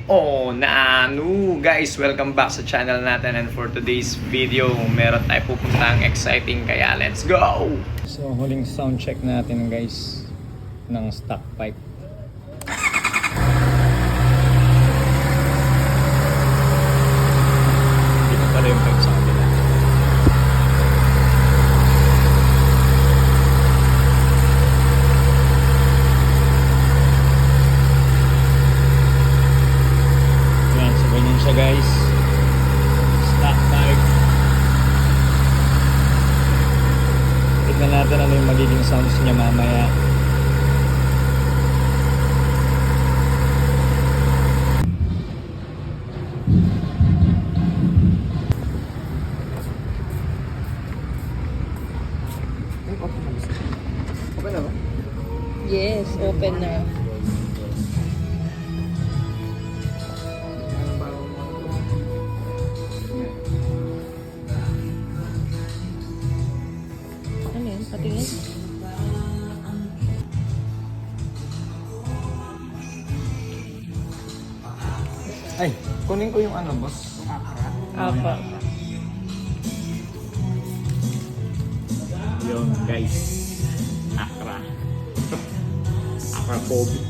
Oh, nanu guys, welcome back sa channel natin, and for today's video, meron tayo pupuntang exciting, kaya let's go! So, huling sound check natin guys ng stock pipe. Dito pala yung pipe sa kabila. Ganyan siya guys, stock pipe. Tignan natin ano yung magiging sounds niya mamaya. Open na ba? Yes, open na. Ano yun? Patingin? Ay, kunin ko yung ano boss. Apa. Yun guys, Accra. Accra Phobic.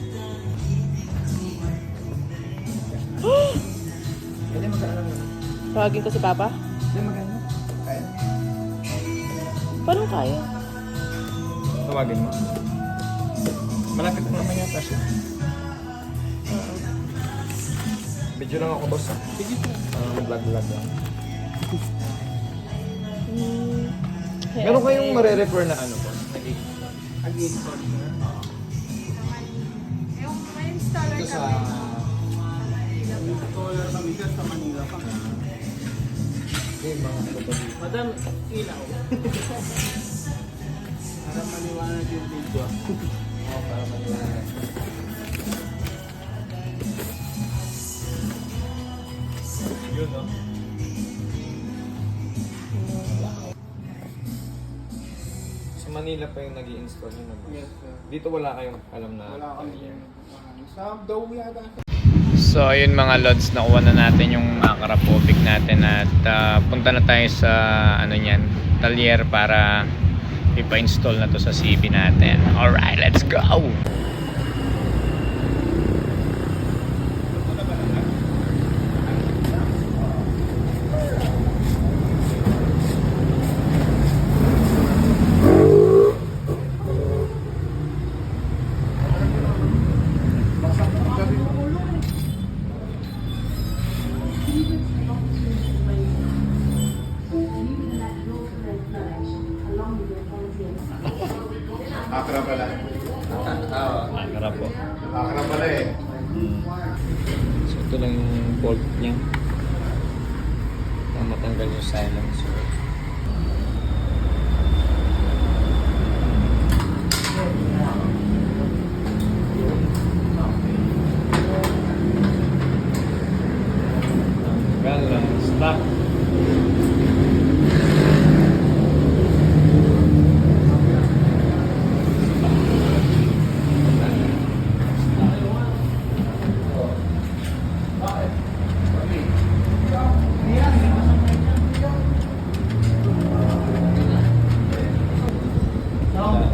Hindi magkano mo. Tawagin ko si Papa? Hindi magkano. Kaya? Paano kaya? Tawagin mo. Malapit mo naman yata siya. Video lang ako boss. Sige po. Vlog lang. Meron kayong mare-refer na ano po? Again po. Ito sa installer kami dyan sa Manila pa. Yung mga ano ba dito? Madam, ilaw. Para maliwanag yung video. Oo, para maliwanag. Yun, no? Sa Manila pa yung nag-i-install yun, no? Yes, sir. Dito wala kayong alam na... Wala kami. Sa daw yata. So ayun mga lods, nakuha na natin yung Accra Phobic natin at punta na tayo sa ano niyan, talyer para ipa-install na to sa CB natin. Alright, let's go! Accra pala. Accra po. Accra pala eh. So ito lang yung bolt niya para matanggal yung silencer. Tanggal lang, stop.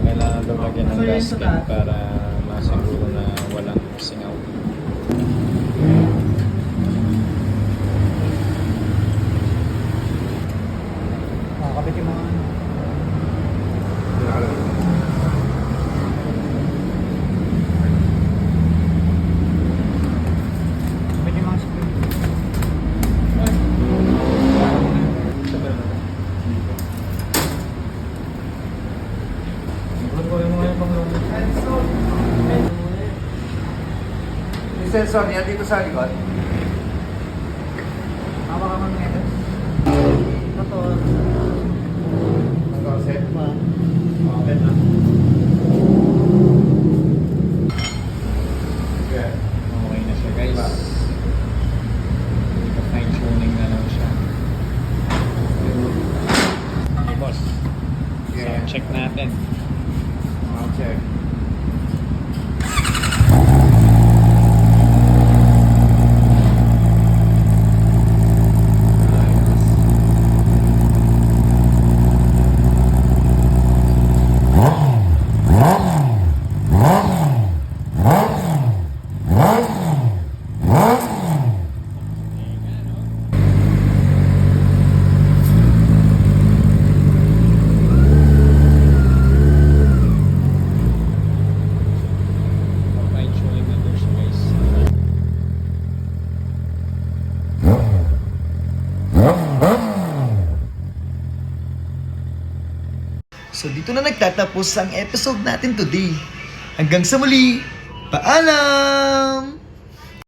Kailangan daw lagyan ng gasket para masiguro na walang singaw. Kakabit yung mga ano. Kabit yung mga screen. Yung sensor niya dito sa likod. Hawa ka man ngayon. Ito. Ang concept. Open na. Okay. Okay na siya guys. Fine tuning na lang siya. Okay boss. Yeah. Sound check natin. dito na nagtatapos ang episode natin today. Hanggang sa muli, paalam!